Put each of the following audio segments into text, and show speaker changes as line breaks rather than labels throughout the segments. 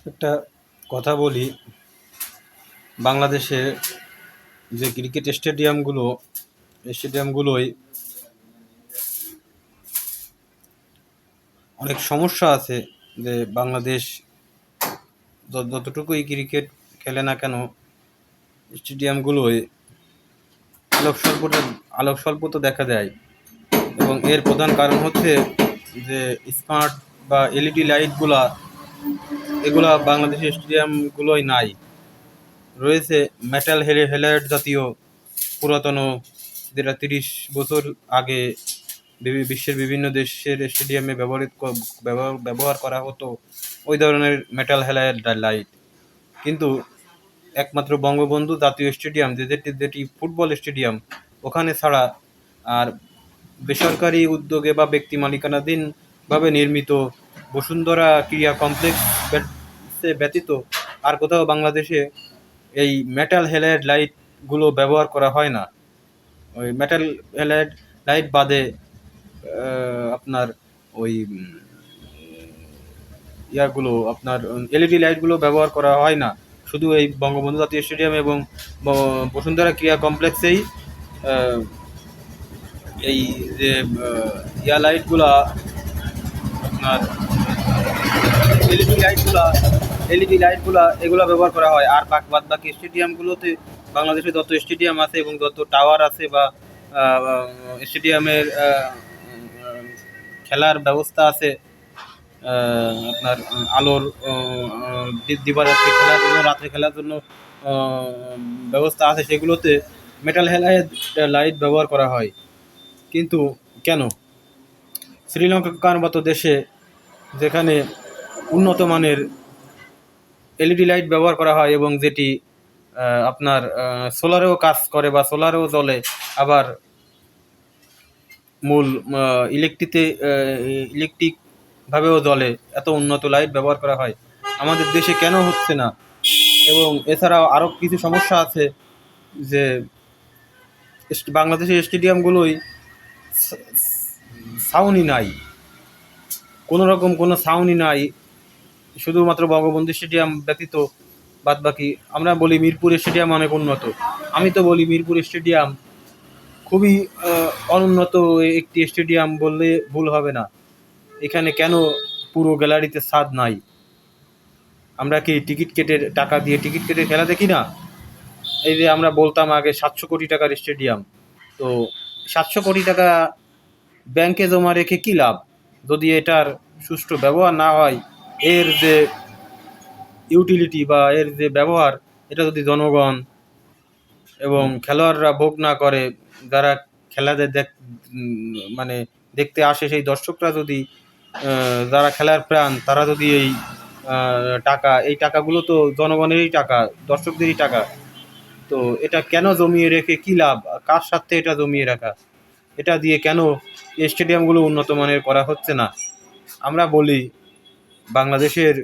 একটা কথা বলি, বাংলাদেশে যে ক্রিকেট স্টেডিয়ামগুলোয় অনেক সমস্যা আছে। যে বাংলাদেশ যতটুকুই ক্রিকেট খেলে না কেন, স্টেডিয়ামগুলোয় আলোক স্বল্পতা দেখা দেয়, এবং এর প্রধান কারণ হচ্ছে যে স্মার্ট বা এলইডি এগুলা বাংলাদেশের স্টেডিয়ামগুলোয় নাই। রয়েছে মেটাল হেলাইট জাতীয় পুরাতন, যেটা 30 বছর আগে বিশ্বের বিভিন্ন দেশের স্টেডিয়ামে ব্যবহার করা হতো ওই ধরনের মেটাল হেলাইট লাইট। কিন্তু একমাত্র বঙ্গবন্ধু জাতীয় স্টেডিয়াম, যেটি ফুটবল স্টেডিয়াম, ওখানে ছাড়া আর বেসরকারি উদ্যোগে বা ব্যক্তি মালিকানাধীনভাবে নির্মিত বসুন্ধরা ক্রীড়া কমপ্লেক্স ব্যতীত আর কোথাও বাংলাদেশে এই মেটাল হেলাইট লাইটগুলো ব্যবহার করা হয় না। ওই মেটাল হেলাইট লাইট বাদে আপনার ওই আপনার এলইডি লাইটগুলো ব্যবহার করা হয় না। শুধু এই বঙ্গবন্ধু জাতীয় স্টেডিয়াম এবং বসুন্ধরা ক্রীড়া কমপ্লেক্সেই এই যে লাইটগুলা, আপনার এলইডি লাইটগুলা এগুলো ব্যবহার করা হয়। আর বাদ বাকি স্টেডিয়ামগুলোতে, বাংলাদেশে যত স্টেডিয়াম আছে এবং যত টাওয়ার আছে বা স্টেডিয়ামের খেলার ব্যবস্থা আছে, আপনার আলোর দিবারাত্রি খেলার জন্য, রাত্রে খেলার জন্য ব্যবস্থা আছে, সেগুলোতে মেটাল হেলাইট লাইট ব্যবহার করা হয়। কিন্তু কেন শ্রীলঙ্কার মতো দেশে, যেখানে উন্নত মানের এলইডি লাইট ব্যবহার করা হয় এবং যেটি আপনার সোলারেও কাজ করে বা সোলারেও জ্বলে, আবার মূল ইলেকট্রিকভাবেও জ্বলে, এত উন্নত লাইট ব্যবহার করা হয়, আমাদের দেশে কেন হচ্ছে না? এবং এছাড়াও আরও কিছু সমস্যা আছে, যে বাংলাদেশের স্টেডিয়ামগুলোই সাউন্ডই নাই, কোনো রকম কোনো সাউন্ডই নাই। শুধুমাত্র বঙ্গবন্ধু স্টেডিয়াম ব্যতীত বাদ বাকি, আমরা বলি মিরপুর স্টেডিয়াম অনেক উন্নত, আমি তো বলি মিরপুর স্টেডিয়াম খুবই অনুন্নত একটি স্টেডিয়াম বললে ভুল হবে না। এখানে কেন পুরো গ্যালারিতে ছাদ নাই? আমরা কি টাকা দিয়ে টিকিট কেটে খেলা দেখি না? এই যে আমরা বলতাম আগে 700 কোটি টাকার স্টেডিয়াম, তো 700 কোটি টাকা ব্যাংকে জমা রেখে কি লাভ, যদি এটার সুষ্ঠু ব্যবহার না হয়? এর যে ইউটিলিটি বা এর যে ব্যবহার, এটা যদি জনগণ এবং খেলোয়াড়রা ভোগ না করে, যারা খেলাদের মানে দেখতে আসে সেই দর্শকরা যদি, যারা খেলার প্রাণ, তারা যদি এই টাকাগুলো তো জনগণেরই টাকা, দর্শকদেরই টাকা, তো এটা কেন জমিয়ে রেখে কি লাভ? কার স্বার্থে এটা জমিয়ে রাখা? এটা দিয়ে কেন স্টেডিয়ামগুলো উন্নত মানের করা হচ্ছে না? আমরা বলি বাংলাদেশের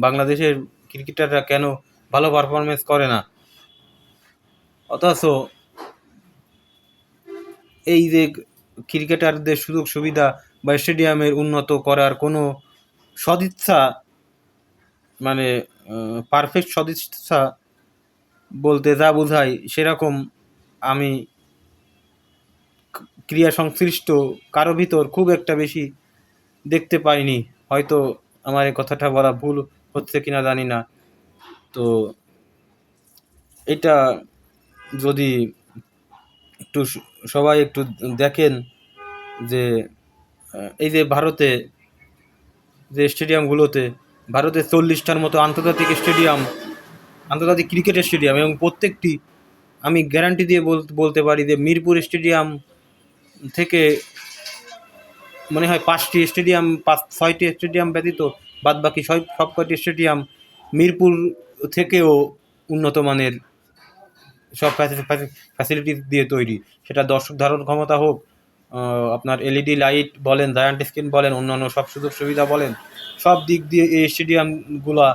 বাংলাদেশের ক্রিকেটাররা কেন ভালো পারফরমেন্স করে না, অথচ এই যে ক্রিকেটারদের সুযোগ সুবিধা বা স্টেডিয়ামের উন্নত করার কোনো সদিচ্ছা, মানে পারফেক্ট সদিচ্ছা বলতে যা বোঝায়, সেরকম আমি ক্রিয়া সংশ্লিষ্ট কারো ভিতর খুব একটা বেশি দেখতে পাইনি। হয়তো আমার এই কথাটা বলা ভুল হচ্ছে কিনা জানি না। তো এটা যদি একটু সবাই একটু দেখেন, যে এই যে যে স্টেডিয়ামগুলোতে, ভারতে 40টার মতো আন্তর্জাতিক ক্রিকেট স্টেডিয়াম, এবং প্রত্যেকটি, আমি গ্যারান্টি দিয়ে বলতে পারি যে মিরপুর স্টেডিয়াম থেকে মনে হয় 6টি স্টেডিয়াম ব্যতীত বাদ বাকি সব কয়টি স্টেডিয়াম মিরপুর থেকেও উন্নত মানের সব ফ্যাসিলিটি দিয়ে তৈরি। সেটা দর্শক ধারণ ক্ষমতা হোক, আপনার এলইডি লাইট বলেন, জায়ান্ট স্ক্রিন বলেন, অন্যান্য সব সুযোগ সুবিধা বলেন, সব দিক দিয়ে এই স্টেডিয়ামগুলা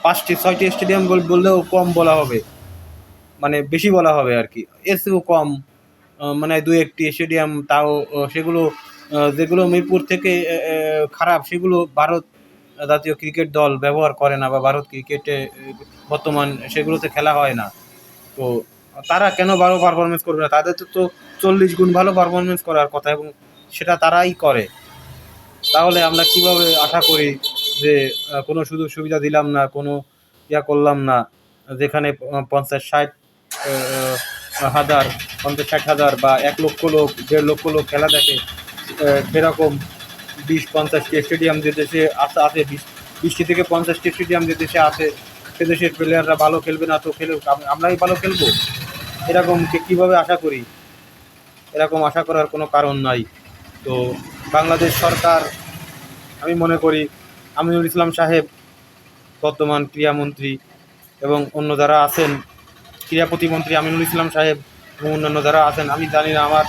6টি স্টেডিয়াম বললেও কম বলা হবে, মানে বেশি বলা হবে আর কি, এর চেয়েও কম, মানে 2-1টি স্টেডিয়াম, তাও সেগুলো যেগুলো মিরপুর থেকে খারাপ, সেগুলো জাতীয় ক্রিকেট দল ব্যবহার করে না, বা ভারত ক্রিকেটে বর্তমান সেগুলোতে খেলা হয় না। তো তারা কেন ভালো পারফরমেন্স করবে না? তাদের তো 40 গুণ ভালো পারফরমেন্স করার কথা, এবং সেটা তারাই করে। তাহলে আমরা কিভাবে আশা করি যে কোনো সুযোগ সুবিধা দিলাম না, কোনো করলাম না, যেখানে 50-60 হাজার, 50-60 হাজার বা 1 লক্ষ লোক, 1.5 লক্ষ লোক খেলা দেখে, সেরকম 20-50টি স্টেডিয়াম যে দেশে আছে, 20টি থেকে 50টি স্টেডিয়াম যে দেশে আছে, সে দেশের প্লেয়াররা ভালো খেলবে না তো আমরাই ভালো খেলবো? এরকম কীভাবে আশা করি? এরকম আশা করার কোনো কারণ নাই। তো বাংলাদেশ সরকার, আমি মনে করি আমিনুল ইসলাম সাহেব বর্তমান ক্রীড়ামন্ত্রী, এবং অন্য যারা আছেন, ক্রীড়া প্রতিমন্ত্রী আমিনুল ইসলাম সাহেব এবং অন্যান্য যারা আছেন, আমি জানি না আমার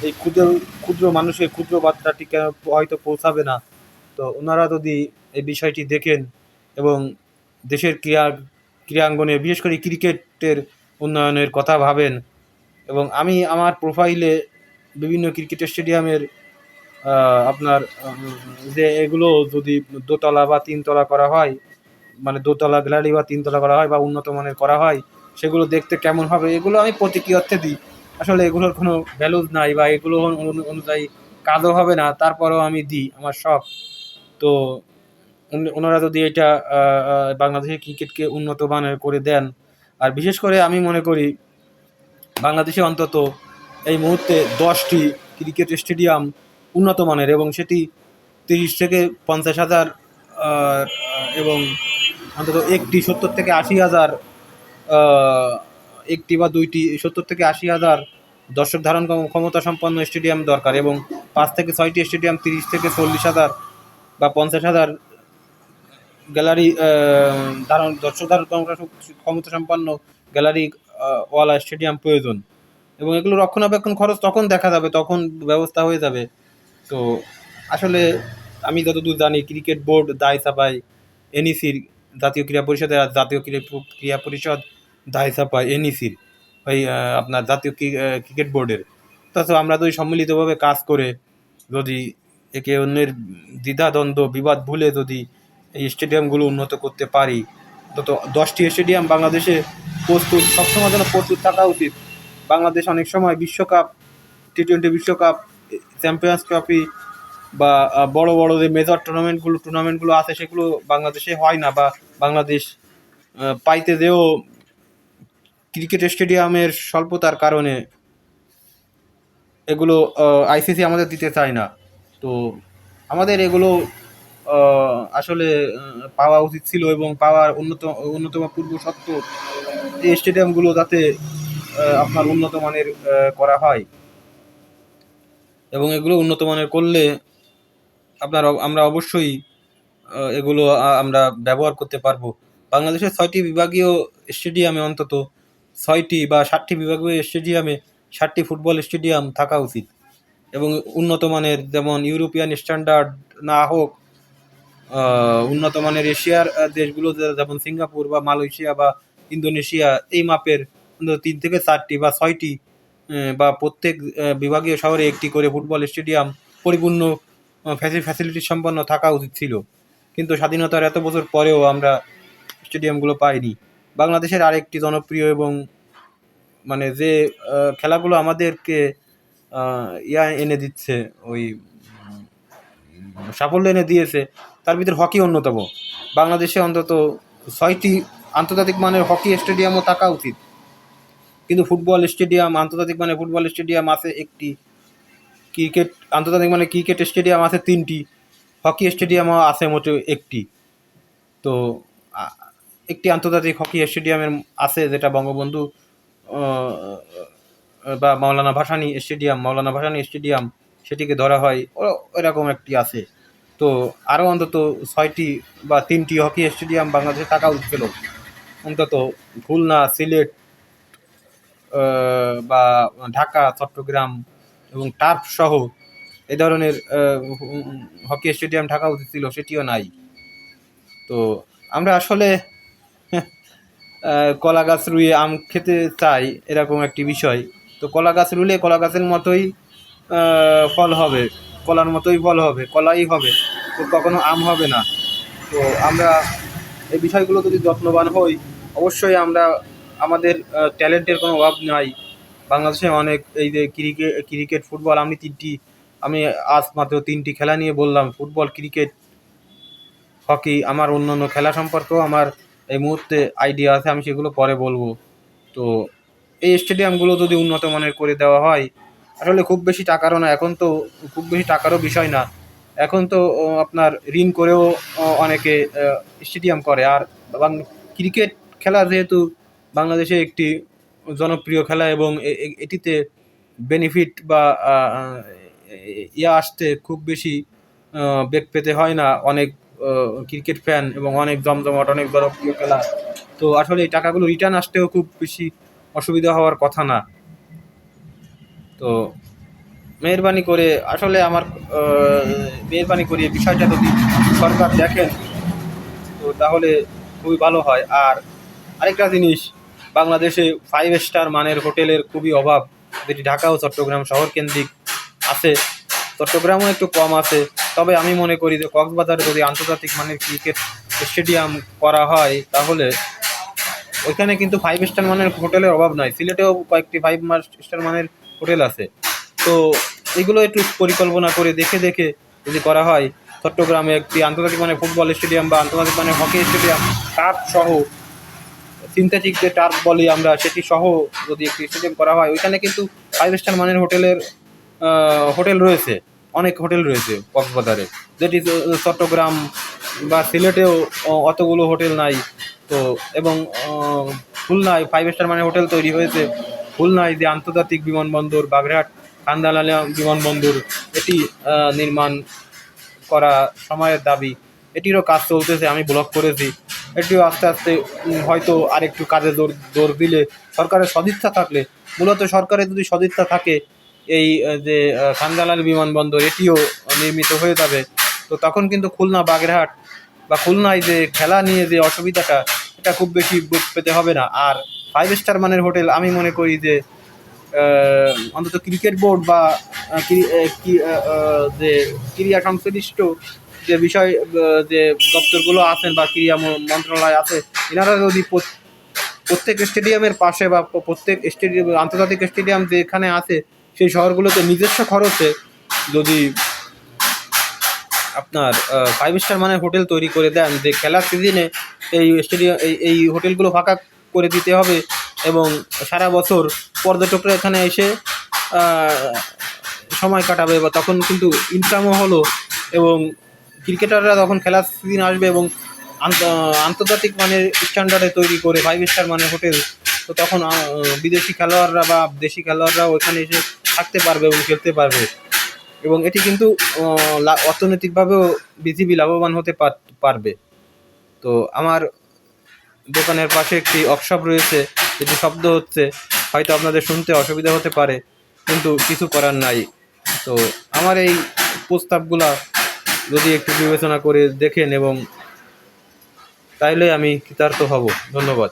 এই ক্ষুদ্র ক্ষুদ্র মানুষের ক্ষুদ্র বার্তাটি কেন হয়তো পৌঁছাবে না। তো ওনারা যদি এই বিষয়টি দেখেন এবং দেশের ক্রীড়াঙ্গনে বিশেষ করে ক্রিকেটের উন্নয়নের কথা ভাবেন, এবং আমি আমার প্রোফাইলে বিভিন্ন ক্রিকেট স্টেডিয়ামের আপনার যে এগুলো যদি দোতলা বা তিনতলা করা হয়, মানে দোতলা গ্যালারি বা তিনতলা করা হয় বা উন্নত মানের করা হয়, সেগুলো দেখতে কেমন হবে এগুলো আমি প্রতিক্রিয়ার্থে দিই। আসলে এগুলোর কোনো ভ্যালুজ নাই, বা এগুলো অনুযায়ী কাজও হবে না, তারপরেও আমি দিই, আমার শখ। তো ওনারা যদি এটা বাংলাদেশের ক্রিকেটকে উন্নত মানের করে দেন, আর বিশেষ করে আমি মনে করি বাংলাদেশে অন্তত এই মুহূর্তে 10টি ক্রিকেট স্টেডিয়াম উন্নত মানের, এবং সেটি 30 থেকে 50 হাজার, এবং অন্তত একটি 70 থেকে 80 হাজার, একটি বা দুইটি 70 থেকে 80 হাজার দর্শক ধারণ ক্ষমতা সম্পন্ন স্টেডিয়াম দরকার, এবং 5 থেকে 6টি স্টেডিয়াম 30 থেকে 40 হাজার বা 50 হাজার গ্যালারি দর্শক ধারণ ক্ষমতা সম্পন্ন গ্যালারি ওয়ালা স্টেডিয়াম প্রয়োজন। এবং এগুলো রক্ষণাবেক্ষণ খরচ তখন দেখা যাবে, তখন ব্যবস্থা হয়ে যাবে। তো আসলে আমি যতদূর জানি ক্রিকেট বোর্ড দায় চাপায় এনইসির, জাতীয় ক্রীড়া পরিষদের, আর জাতীয় ক্রীড়া পরিষদ দায় চাপায় এনইসির, ওই আপনার জাতীয় ক্রিকেট বোর্ডের। তাছাড়া আমরা যদি সম্মিলিতভাবে কাজ করে যদি একে অন্যের দ্বিধাদ্বন্দ্ব বিবাদ ভুলে যদি এই স্টেডিয়ামগুলো উন্নত করতে পারি, তত 10টি স্টেডিয়াম বাংলাদেশে প্রস্তুত, সবসময় যেন প্রস্তুত থাকা উচিত। বাংলাদেশ অনেক সময় বিশ্বকাপ, টি-20 বিশ্বকাপ, চ্যাম্পিয়ন্স ট্রফি বা বড় বড় যে মেজর টুর্নামেন্টগুলো আছে, সেগুলো বাংলাদেশে হয় না, বা বাংলাদেশ পাইতে যেও ক্রিকেট স্টেডিয়ামের স্বল্পতার কারণে এগুলো আইসিসি আমাদের দিতে চায় না। তো আমাদের এগুলো আসলে পাওয়া উচিত ছিল, এবং পাওয়ার অন্যতম পূর্ব শর্ত এই স্টেডিয়ামগুলো যাতে আপনার উন্নত মানের করা হয়, এবং এগুলো উন্নত মানের করলে আমরা অবশ্যই এগুলো আমরা ব্যবহার করতে পারবো। বাংলাদেশের 6টি বিভাগীয় স্টেডিয়ামে অন্তত 6টি বা 7টি বিভাগীয় স্টেডিয়ামে 7টি ফুটবল স্টেডিয়াম থাকা উচিত, এবং উন্নত মানের, যেমন ইউরোপিয়ান স্ট্যান্ডার্ড না হোক, উন্নত মানের এশিয়ার দেশগুলো যেমন সিঙ্গাপুর বা মালয়েশিয়া বা ইন্দোনেশিয়া, এই মাপের অন্তত 3 থেকে 4টি বা 6টি বা প্রত্যেক বিভাগীয় শহরে একটি করে ফুটবল স্টেডিয়াম পরিপূর্ণ ফ্যাসিলিটি সম্পন্ন থাকা উচিত ছিল। কিন্তু স্বাধীনতার এত বছর পরেও আমরা স্টেডিয়ামগুলো পাইনি। বাংলাদেশের আরেকটি জনপ্রিয় এবং মানে যে খেলাগুলো আমাদেরকে এনে দিচ্ছে, ওই সাফল্য এনে দিয়েছে, তার ভিতরে হকি অন্যতম। বাংলাদেশে অন্তত 6টি আন্তর্জাতিক মানের হকি স্টেডিয়ামও থাকা উচিত, কিন্তু আন্তর্জাতিক মানের ফুটবল স্টেডিয়াম আছে একটি, আন্তর্জাতিক মানের ক্রিকেট স্টেডিয়াম আছে 3টি, হকি স্টেডিয়ামও আছে মোটে একটি। তো একটি আন্তর্জাতিক হকি স্টেডিয়ামের আছে, যেটা বঙ্গবন্ধু বা মাওলানা ভাসানী স্টেডিয়াম, সেটিকে ধরা হয়, এরকম একটি আছে। তো আরও অন্তত 6টি বা 3টি হকি স্টেডিয়াম বাংলাদেশে থাকা উচিত ছিল, অন্তত খুলনা, সিলেট বা ঢাকা, চট্টগ্রাম এবং টার্ফ সহ এই ধরনের হকি স্টেডিয়াম থাকা উচিত ছিল, সেটিও নাই। তো আমরা আসলে কলা গাছ রুইয়ে আম খেতে চাই, এরকম একটি বিষয়। তো কলা গাছ রুলে কলা গাছের মতোই ফল হবে, কলার মতোই ফল হবে, কলাই হবে, তো কখনো আম হবে না। তো আমরা এই বিষয়গুলো যদি যত্নবান হই, অবশ্যই আমরা আমাদের ট্যালেন্টের কোনো অভাব নাই। বাংলাদেশে অনেক এই যে ক্রিকেট, ফুটবল, আমি আজ মাত্র ৩টি খেলা নিয়ে বললাম। ফুটবল, ক্রিকেট, হকি, আমার অন্যান্য খেলা সম্পর্কেও আমার এই মুহূর্তে আইডিয়া আছে, আমি সেগুলো পরে বলবো। তো এই স্টেডিয়ামগুলো যদি উন্নত মানের করে দেওয়া হয়, আসলে খুব বেশি টাকারও না, এখন তো খুব বেশি টাকারও বিষয় না। এখন তো আপনার ঋণ করেও অনেকে স্টেডিয়াম করে। আর ক্রিকেট খেলা যেহেতু বাংলাদেশে একটি জনপ্রিয় খেলা এবং এটিতে বেনিফিট বা আসতে খুব বেশি বেগ পেতে হয় না অনেক ক্রিকেট ফ্যান এবং অনেক জমজমাট, অনেক জনপ্রিয় খেলা। তো আসলে এই টাকাগুলো রিটার্ন আসতেও খুব বেশি অসুবিধা হওয়ার কথা না। তো মেহেরবানি করে আসলে আমার মেহেরবানি করে এই বিষয়টা যদি সরকার দেখেন, তো তাহলে খুবই ভালো হয়। আর আরেকটা জিনিস, বাংলাদেশে 5 স্টার মানের হোটেলের খুবই অভাব, যেটি ঢাকা ও চট্টগ্রাম শহর কেন্দ্রিক আছে। চট্টগ্রামও একটু কম আছে। তবে আমি মনে করি যে কক্সবাজারে যদি আন্তর্জাতিক মানের ক্রিকেট স্টেডিয়াম করা হয়, তাহলে ওইখানে কিন্তু 5 স্টার মানের হোটেলের অভাব নাই। সিলেটেও কয়েকটি 5 স্টার মানের হোটেল আছে। তো এগুলো একটু পরিকল্পনা করে দেখে দেখে যদি করা হয়, চট্টগ্রামে একটি আন্তর্জাতিক মানের ফুটবল স্টেডিয়াম বা আন্তর্জাতিক মানের হকি স্টেডিয়াম, টার্ফ সহ, সিনথেটিক যে টার্ফ বলি আমরা, সেটি সহ যদি একটি স্টেডিয়াম করা হয়, ওইখানে কিন্তু 5 স্টার মানের হোটেল রয়েছে, অনেক হোটেল রয়েছে কক্সবাজারে, যেটি চট্টগ্রাম বা সিলেটেও অতগুলো হোটেল নাই। তো এবং খুলনায় 5 স্টার মানের হোটেল তৈরি হয়েছে। খুলনায় যে আন্তর্জাতিক বিমানবন্দর, বাগেরহাট খান বিমানবন্দর, এটি নির্মাণ করা সময়ের দাবি। এটিরও কাজ চলতেছে, আমি ব্লগ করেছি। এটিও আস্তে আস্তে হয়তো আরেকটু কাজে জোর দিলে, সরকারের সদিচ্ছা থাকলে, মূলত সরকারের যদি সদিচ্ছা থাকে, এই যে খানজালাল বিমানবন্দর, এটিও নির্মিত হয়ে যাবে। তো তখন কিন্তু খুলনা, বাগেরহাট বা খুলনায় যে খেলা নিয়ে যে অসুবিধাটা, এটা খুব বেশি বুঝ পেতে হবে না। আর 5 স্টার মানের হোটেল আমি মনে করি যে অন্তত ক্রিকেট বোর্ড বা যে ক্রীড়া সংশ্লিষ্ট যে বিষয়, যে দপ্তরগুলো আছেন বা ক্রীড়া মন্ত্রণালয় আছে, এনারা যদি প্রত্যেক স্টেডিয়ামের পাশে বা প্রত্যেক স্টেডিয়াম, আন্তর্জাতিক স্টেডিয়াম যেখানে আছে সেই শহরগুলোতে নিজস্ব খরচে যদি আপনার 5 স্টার মানের হোটেল তৈরি করে দেন, যে খেলার সিজনে এই স্টেডিয়াম, এই হোটেলগুলো ফাঁকা করে দিতে হবে এবং সারা বছর পর্যটকরা এখানে এসে সময় কাটাবে, বা তখন কিন্তু ইনকামও হলো এবং ক্রিকেটাররা তখন খেলার সিজন আসবে এবং আন্তর্জাতিক মানের স্ট্যান্ডার্ডে তৈরি করে 5 স্টার মানের হোটেল, তো তখন বিদেশি খেলোয়াড়রা বা দেশি খেলোয়াড়রাও ওখানে এসে থাকতে পারবে এবং খেলতে পারবে এবং এটি কিন্তু অর্থনৈতিকভাবেও বিসিবি লাভবান হতে পারবে। তো আমার দোকানের পাশে একটি ওয়ার্কশপ রয়েছে, যেটি শব্দ হচ্ছে, হয়তো আপনাদের শুনতে অসুবিধা হতে পারে, কিন্তু কিছু করার নাই। তো আমার এই প্রস্তাবগুলা যদি একটু বিবেচনা করে দেখেন এবং তাইলে আমি কৃতার্থ হব। ধন্যবাদ।